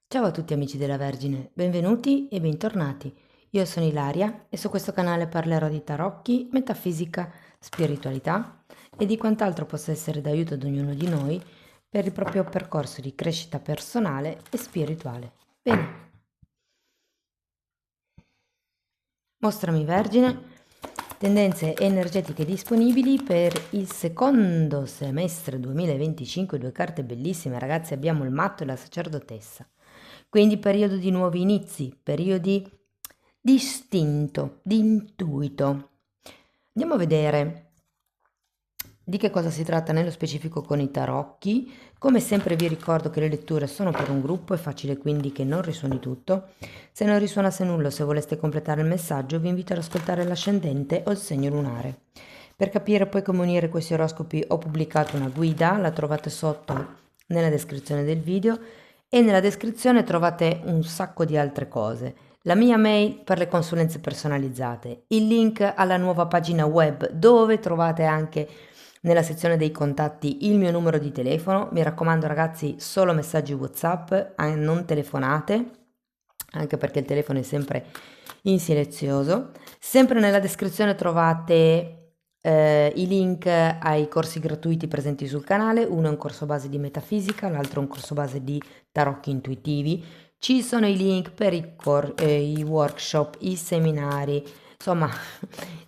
Ciao a tutti amici della Vergine, benvenuti e bentornati. Io sono Ilaria e su questo canale parlerò di tarocchi, metafisica, spiritualità e di quant'altro possa essere d'aiuto ad ognuno di noi per il proprio percorso di crescita personale e spirituale. Bene, mostrami Vergine, tendenze energetiche disponibili per il secondo semestre 2025, due carte bellissime ragazzi, abbiamo il matto e la sacerdotessa. Quindi periodo di nuovi inizi, periodi di istinto, di intuito. Andiamo a vedere di che cosa si tratta nello specifico con i tarocchi. Come sempre vi ricordo che le letture sono per un gruppo, è facile quindi che non risuoni tutto. Se non risuonasse nulla o se voleste completare il messaggio, vi invito ad ascoltare l'ascendente o il segno lunare. Per capire poi come unire questi oroscopi ho pubblicato una guida, la trovate sotto nella descrizione del video e nella descrizione trovate un sacco di altre cose. La mia mail per le consulenze personalizzate, il link alla nuova pagina web dove trovate anche nella sezione dei contatti il mio numero di telefono. Mi raccomando ragazzi, solo messaggi WhatsApp, non telefonate, anche perché il telefono è sempre in silenzioso. Sempre nella descrizione trovate i link ai corsi gratuiti presenti sul canale. Uno è un corso base di metafisica, l'altro è un corso base di tarocchi intuitivi. Ci sono i link per i workshop, i seminari, insomma,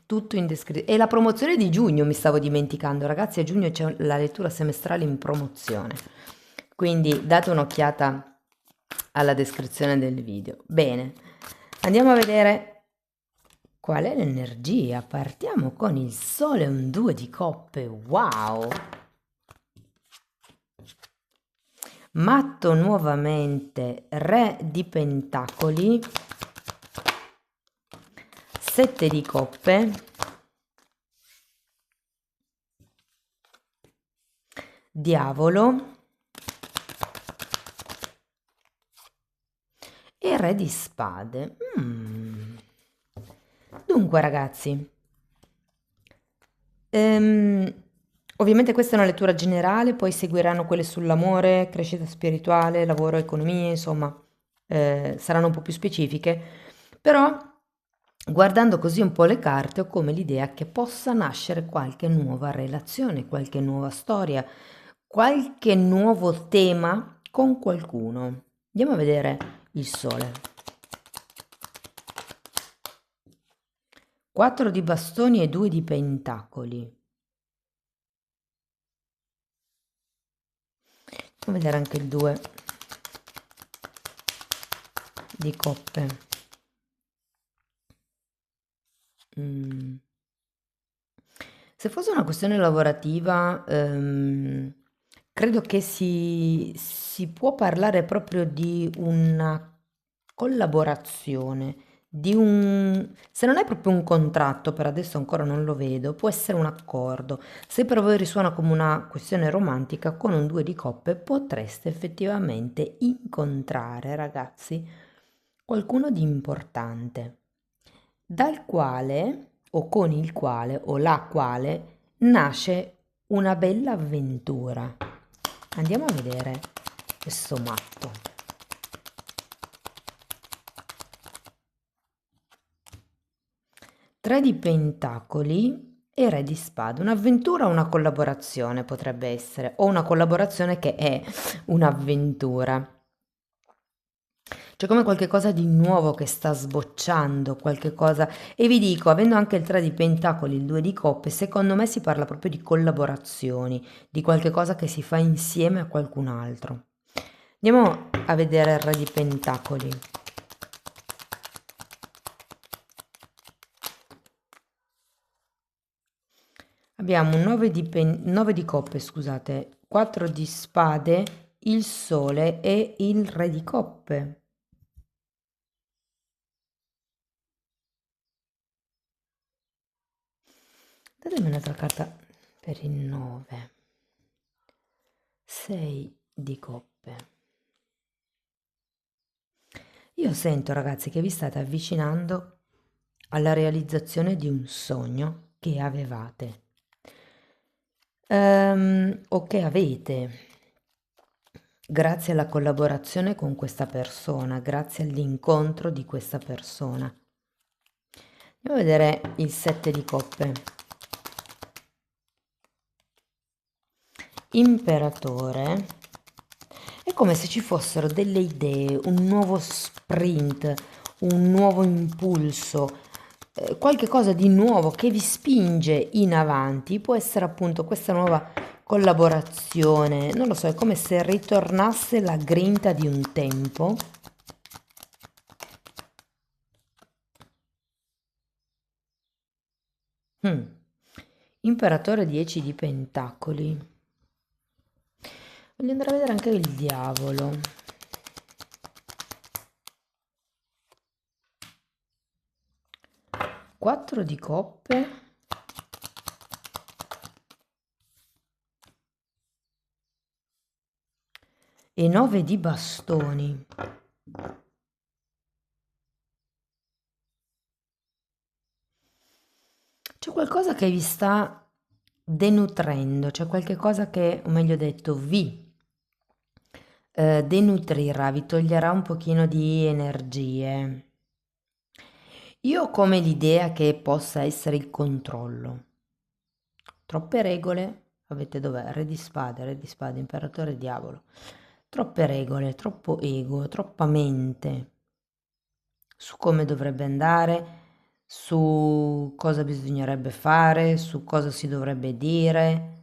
tutto in descrizione. E la promozione di giugno mi stavo dimenticando, ragazzi, a giugno c'è la lettura semestrale in promozione. Quindi date un'occhiata alla descrizione del video. Bene, andiamo a vedere qual è l'energia. Partiamo con il sole, un 2 di coppe. Wow! Matto nuovamente, re di pentacoli, 7 di coppe, diavolo e re di spade. Dunque ragazzi, ehm, ovviamente questa è una lettura generale, poi seguiranno quelle sull'amore, crescita spirituale, lavoro, economia, insomma, saranno un po' più specifiche, però guardando così un po' le carte ho come l'idea che possa nascere qualche nuova relazione, qualche nuova storia, qualche nuovo tema con qualcuno. Andiamo a vedere il sole. 4 di bastoni e 2 di pentacoli. Andiamo a vedere anche il 2 di coppe. Mm. Se fosse una questione lavorativa, credo che si può parlare proprio di una collaborazione, se non è proprio un contratto, per adesso ancora non lo vedo, può essere un accordo. Se per voi risuona come una questione romantica, con un 2 di coppe potreste effettivamente incontrare, ragazzi, qualcuno di importante, dal quale o con il quale o la quale nasce una bella avventura. Andiamo a vedere questo matto. Tre di pentacoli e re di spade. Un'avventura o una collaborazione potrebbe essere, o una collaborazione che è un'avventura. C'è come qualche cosa di nuovo che sta sbocciando, qualche cosa. E vi dico, avendo anche il 3 di pentacoli, il 2 di coppe, secondo me si parla proprio di collaborazioni, di qualche cosa che si fa insieme a qualcun altro. Andiamo a vedere il re di pentacoli. Abbiamo un 9 di coppe, scusate, 4 di spade, il sole e il re di coppe. Datemi un'altra carta per il 9. 6 di coppe. Io sento, ragazzi, che vi state avvicinando alla realizzazione di un sogno che avevate. O che avete. grazie alla collaborazione con questa persona, grazie all'incontro di questa persona. Andiamo a vedere il 7 di coppe. Imperatore. È come se ci fossero delle idee, un nuovo sprint, un nuovo impulso, qualche cosa di nuovo che vi spinge in avanti. Può essere appunto questa nuova collaborazione, non lo so, è come se ritornasse la grinta di un tempo. Mm. Imperatore 10 di pentacoli. Voglio andare a vedere anche il diavolo. Quattro di coppe. E 9 di bastoni. C'è qualcosa che vi sta denutrendo, c'è qualche cosa che, o meglio detto, vi denutrirà, vi toglierà un pochino di energie. Io ho come l'idea che possa essere il controllo. Troppe regole, avete dov'è? Re di spade, imperatore diavolo. Troppe regole, troppo ego, troppa mente su come dovrebbe andare, su cosa bisognerebbe fare, su cosa si dovrebbe dire.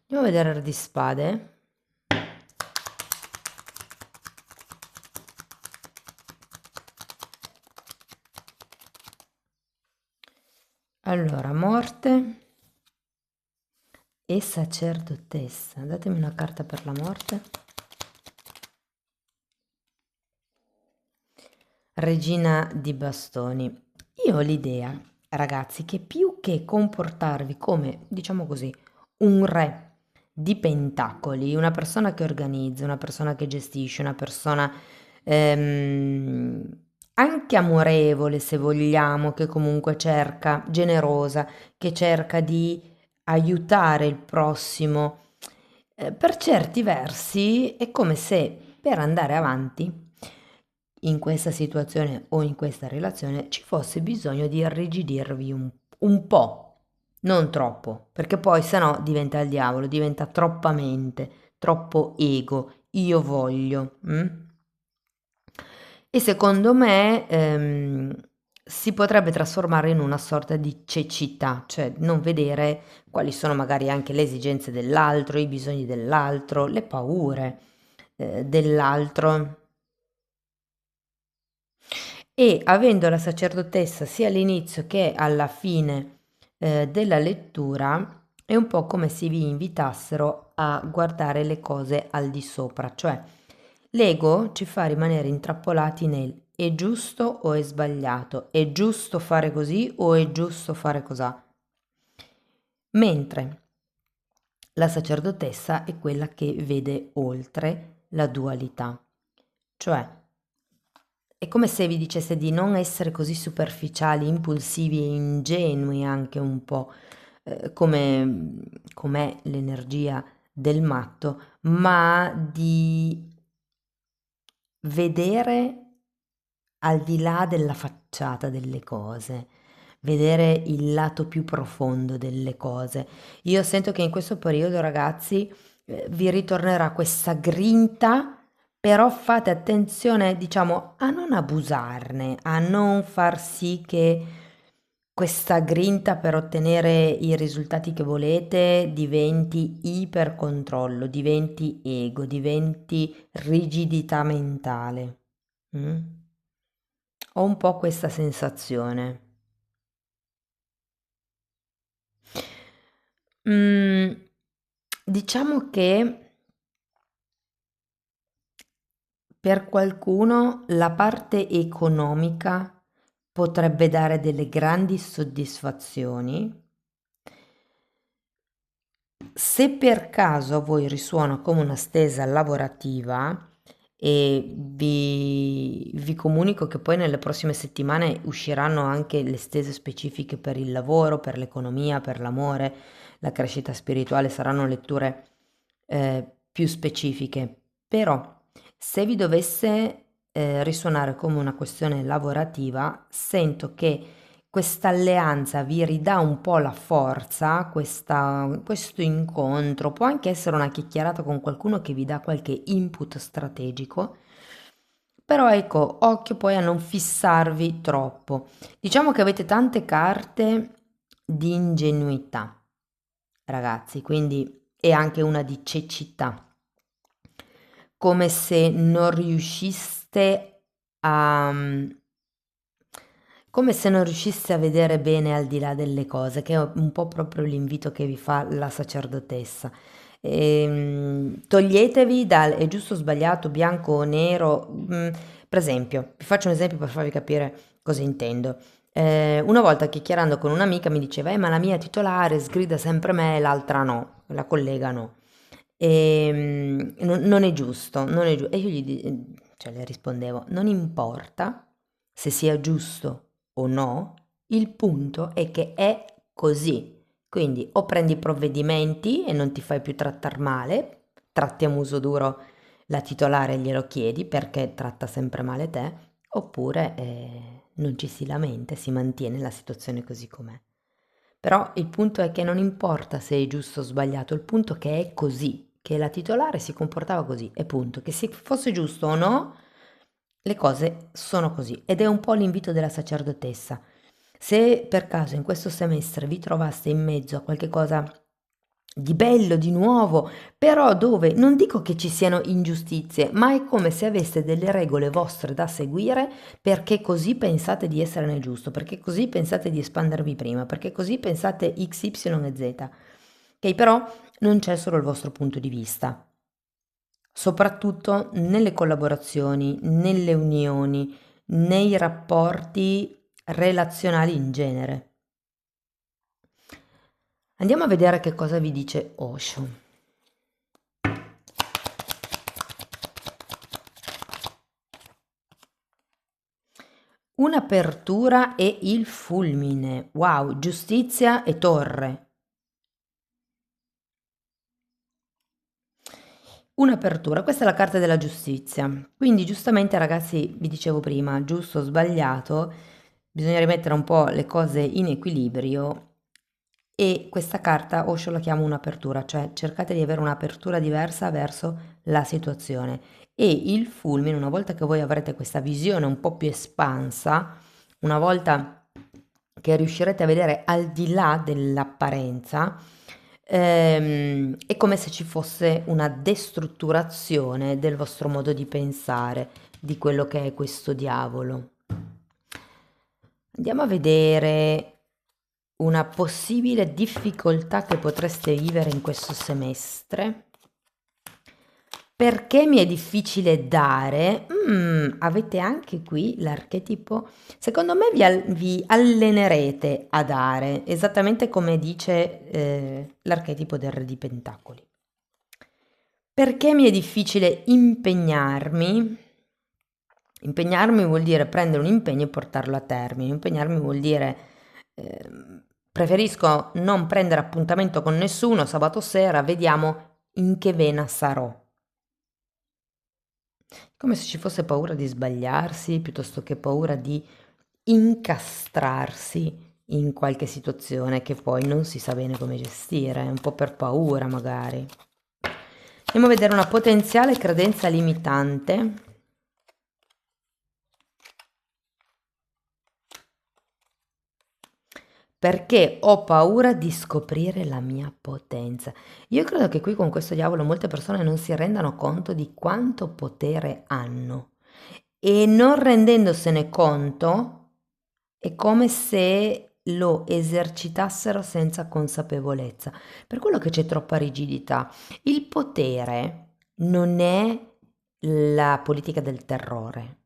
Andiamo a vedere il re di spade. Allora, morte e sacerdotessa. Datemi una carta per la morte. Regina di bastoni. Io ho l'idea, ragazzi, che più che comportarvi come, diciamo così, un re di pentacoli, una persona che organizza, una persona che gestisce, una persona ehm, anche amorevole, se vogliamo, che comunque cerca, generosa, che cerca di aiutare il prossimo, per certi versi è come se per andare avanti in questa situazione o in questa relazione ci fosse bisogno di irrigidirvi un po', non troppo, perché poi se no diventa il diavolo, diventa troppa mente, troppo ego, io voglio. E secondo me si potrebbe trasformare in una sorta di cecità, cioè non vedere quali sono magari anche le esigenze dell'altro, i bisogni dell'altro, le paure dell'altro. E avendo la sacerdotessa sia all'inizio che alla fine della lettura, è un po' come se vi invitassero a guardare le cose al di sopra, cioè l'ego ci fa rimanere intrappolati nel è giusto o è sbagliato, è giusto fare così o è giusto fare cos'ha. Mentre la sacerdotessa è quella che vede oltre la dualità, cioè è come se vi dicesse di non essere così superficiali, impulsivi e ingenui anche un po', com'è l'energia del matto, ma di vedere al di là della facciata delle cose, vedere il lato più profondo delle cose. Io sento che in questo periodo, ragazzi, vi ritornerà questa grinta, però fate attenzione, diciamo, a non abusarne, a non far sì che questa grinta per ottenere i risultati che volete diventi ipercontrollo, diventi ego, diventi rigidità mentale. Mm? Ho un po' questa sensazione. Mm, diciamo che per qualcuno la parte economica potrebbe dare delle grandi soddisfazioni. Se per caso a voi risuona come una stesa lavorativa e vi comunico che poi nelle prossime settimane usciranno anche le stese specifiche per il lavoro, per l'economia, per l'amore, la crescita spirituale, saranno letture più specifiche. Però se vi dovesse risuonare come una questione lavorativa, sento che questa alleanza vi ridà un po' la forza, questo incontro può anche essere una chiacchierata con qualcuno che vi dà qualche input strategico, però ecco, occhio poi a non fissarvi troppo. Diciamo che avete tante carte di ingenuità, ragazzi, quindi è anche una di cecità, come se non riusciste a come se non riuscisse a vedere bene al di là delle cose, che è un po' proprio l'invito che vi fa la sacerdotessa. Toglietevi dal è giusto o sbagliato, bianco o nero. Per esempio, vi faccio un esempio per farvi capire cosa intendo. Una volta chiacchierando con un'amica mi diceva, ma la mia titolare sgrida sempre me, l'altra no, la collega no. Non è giusto, non è giusto. E io cioè, le rispondevo, non importa se sia giusto o no, il punto è che è così. Quindi o prendi provvedimenti e non ti fai più trattare male, tratti a muso duro la titolare e glielo chiedi perché tratta sempre male te, oppure non ci si lamenta e si mantiene la situazione così com'è. Però il punto è che non importa se è giusto o sbagliato, il punto è che è così, che la titolare si comportava così, e punto, che se fosse giusto o no, le cose sono così. Ed è un po' l'invito della sacerdotessa. Se per caso in questo semestre vi trovaste in mezzo a qualche cosa di bello, di nuovo, però dove non dico che ci siano ingiustizie, ma è come se aveste delle regole vostre da seguire perché così pensate di essere nel giusto, perché così pensate di espandervi prima, perché così pensate X, Y e Z. Ok, però non c'è solo il vostro punto di vista, soprattutto nelle collaborazioni, nelle unioni, nei rapporti relazionali in genere. Andiamo a vedere che cosa vi dice Osho. Un'apertura e il fulmine. Wow, giustizia e torre. Un'apertura, questa è la carta della giustizia. Quindi giustamente ragazzi, vi dicevo prima, giusto o sbagliato, bisogna rimettere un po' le cose in equilibrio e questa carta Osho la chiamo un'apertura, cioè cercate di avere un'apertura diversa verso la situazione e il fulmine, una volta che voi avrete questa visione un po' più espansa, una volta che riuscirete a vedere al di là dell'apparenza, è come se ci fosse una destrutturazione del vostro modo di pensare, di quello che è questo diavolo. Andiamo a vedere una possibile difficoltà che potreste vivere in questo semestre. Perché mi è difficile dare? Avete anche qui l'archetipo. Secondo me vi allenerete a dare, esattamente come dice l'archetipo del Re di Pentacoli. Perché mi è difficile impegnarmi? Impegnarmi vuol dire prendere un impegno e portarlo a termine. Impegnarmi vuol dire preferisco non prendere appuntamento con nessuno sabato sera, vediamo in che vena sarò. Come se ci fosse paura di sbagliarsi piuttosto che paura di incastrarsi in qualche situazione che poi non si sa bene come gestire, un po' per paura magari. Andiamo a vedere una potenziale credenza limitante. Perché ho paura di scoprire la mia potenza. Io credo che qui con questo diavolo molte persone non si rendano conto di quanto potere hanno e non rendendosene conto è come se lo esercitassero senza consapevolezza. Per quello che c'è troppa rigidità. Il potere non è la politica del terrore,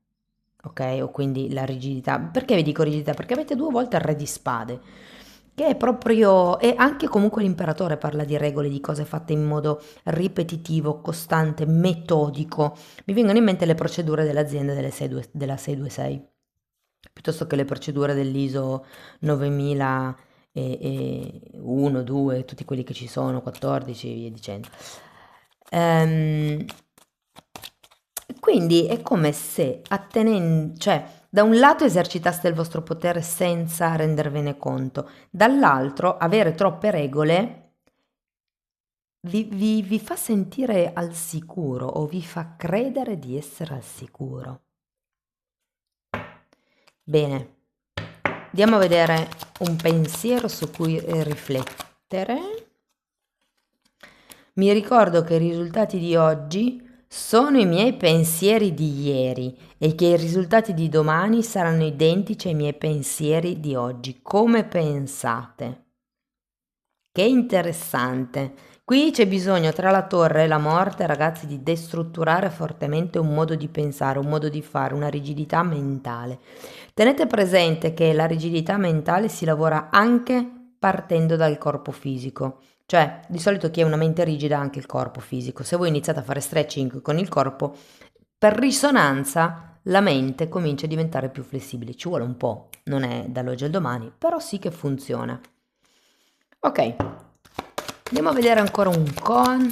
ok? O quindi la rigidità. Perché vi dico rigidità? Perché avete due volte il re di spade. che è proprio, e anche comunque l'imperatore parla di regole, di cose fatte in modo ripetitivo, costante, metodico. Mi vengono in mente le procedure dell'azienda della 626, piuttosto che le procedure dell'ISO 9001, 2, tutti quelli che ci sono, 14 e via dicendo. Quindi è come se cioè da un lato esercitaste il vostro potere senza rendervene conto, dall'altro avere troppe regole vi fa sentire al sicuro o vi fa credere di essere al sicuro. Bene, andiamo a vedere un pensiero su cui riflettere. Mi ricordo che i risultati di oggi sono i miei pensieri di ieri e che i risultati di domani saranno identici ai miei pensieri di oggi. Come pensate? Che interessante. Qui c'è bisogno tra la torre e la morte, ragazzi, di destrutturare fortemente un modo di pensare, un modo di fare, una rigidità mentale. Tenete presente che la rigidità mentale si lavora anche partendo dal corpo fisico. Cioè, di solito chi ha una mente rigida ha anche il corpo fisico. Se voi iniziate a fare stretching con il corpo, per risonanza la mente comincia a diventare più flessibile. Ci vuole un po', non è dall'oggi al domani, però sì che funziona. Ok, andiamo a vedere ancora un koan.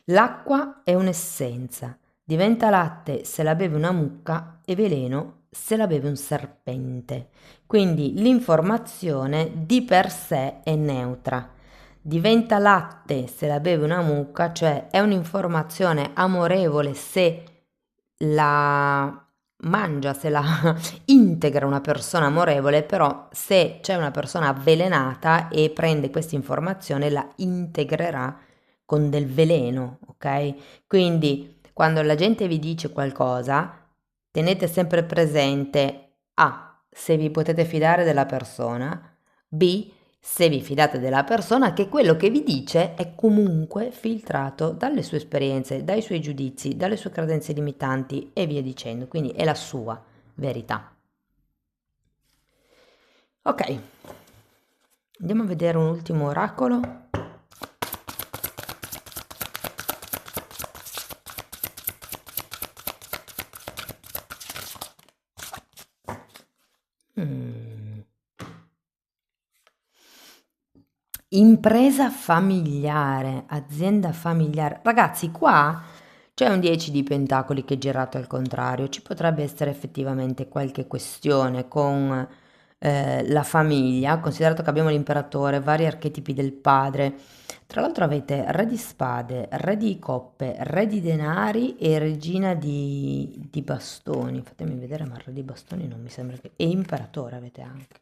L'acqua è un'essenza, diventa latte se la beve una mucca e veleno se la beve un serpente. Quindi l'informazione di per sé è neutra. Diventa latte se la beve una mucca, cioè è un'informazione amorevole se la mangia, se la integra una persona amorevole, però se c'è una persona avvelenata e prende questa informazione la integrerà con del veleno, ok? Quindi quando la gente vi dice qualcosa, tenete sempre presente A, se vi potete fidare della persona, B, se vi fidate della persona, che quello che vi dice è comunque filtrato dalle sue esperienze, dai suoi giudizi, dalle sue credenze limitanti e via dicendo, quindi è la sua verità. Ok, andiamo a vedere un ultimo oracolo. Impresa familiare, azienda familiare. Ragazzi, qua c'è un 10 di pentacoli che è girato al contrario. Ci potrebbe essere effettivamente qualche questione con la famiglia, considerato che abbiamo l'imperatore, vari archetipi del padre. Tra l'altro avete re di spade, re di coppe, re di denari e regina di bastoni. Fatemi vedere, ma il re di bastoni non mi sembra che... E imperatore avete anche.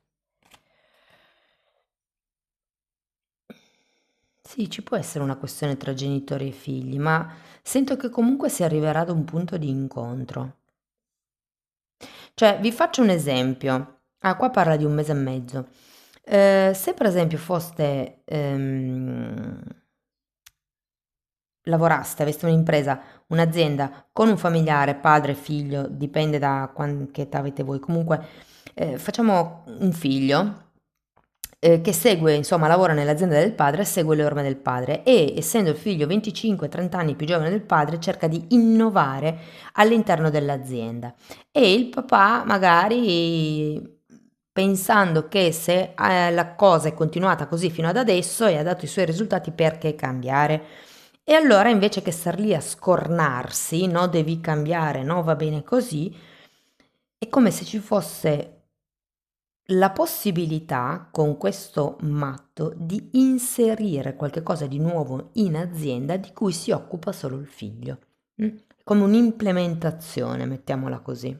Sì, ci può essere una questione tra genitori e figli, ma sento che comunque si arriverà ad un punto di incontro. Cioè, vi faccio un esempio. Ah, qua parla di un mese e mezzo. Se per esempio foste, lavoraste, aveste un'impresa, un'azienda con un familiare, padre, figlio, dipende da che età avete voi, comunque facciamo un figlio che segue, insomma, lavora nell'azienda del padre, segue le orme del padre e, essendo il figlio 25-30 anni più giovane del padre, cerca di innovare all'interno dell'azienda. E il papà, magari pensando che se la cosa è continuata così fino ad adesso e ha dato i suoi risultati, perché cambiare? E allora invece che star lì a scornarsi, no, devi cambiare, no, va bene così, è come se ci fosse la possibilità con questo matto di inserire qualche cosa di nuovo in azienda di cui si occupa solo il figlio. Come un'implementazione, mettiamola così.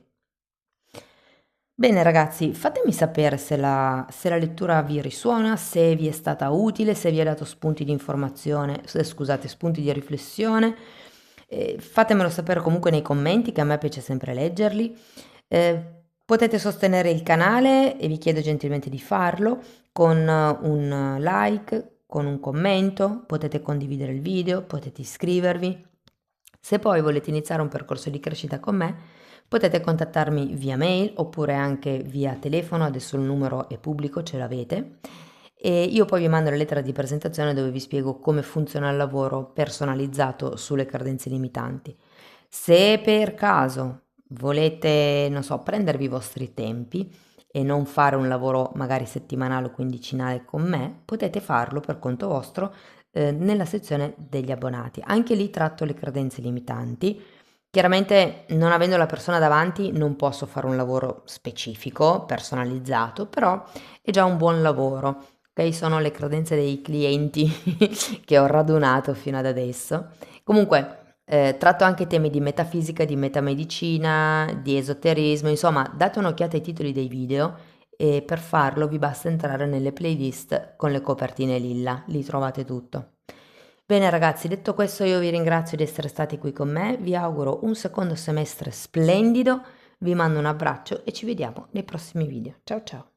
Bene ragazzi, fatemi sapere se la lettura vi risuona, se vi è stata utile, se vi ha dato spunti di informazione, scusate, spunti di riflessione. Fatemelo sapere comunque nei commenti, che a me piace sempre leggerli. Potete sostenere il canale e vi chiedo gentilmente di farlo con un like, con un commento, potete condividere il video, potete iscrivervi. Se poi volete iniziare un percorso di crescita con me, potete contattarmi via mail oppure anche via telefono, adesso il numero è pubblico, ce l'avete. E io poi vi mando la lettera di presentazione dove vi spiego come funziona il lavoro personalizzato sulle credenze limitanti. Se per caso volete, non so, prendervi i vostri tempi e non fare un lavoro magari settimanale o quindicinale con me, potete farlo per conto vostro nella sezione degli abbonati. Anche lì tratto le credenze limitanti. Chiaramente non avendo la persona davanti non posso fare un lavoro specifico, personalizzato, però è già un buon lavoro. Ok, sono le credenze dei clienti che ho radunato fino ad adesso. Comunque, tratto anche temi di metafisica, di metamedicina, di esoterismo, insomma, date un'occhiata ai titoli dei video e per farlo vi basta entrare nelle playlist con le copertine lilla, lì trovate tutto. Bene ragazzi, detto questo io vi ringrazio di essere stati qui con me, vi auguro un secondo semestre splendido, vi mando un abbraccio e ci vediamo nei prossimi video. Ciao ciao!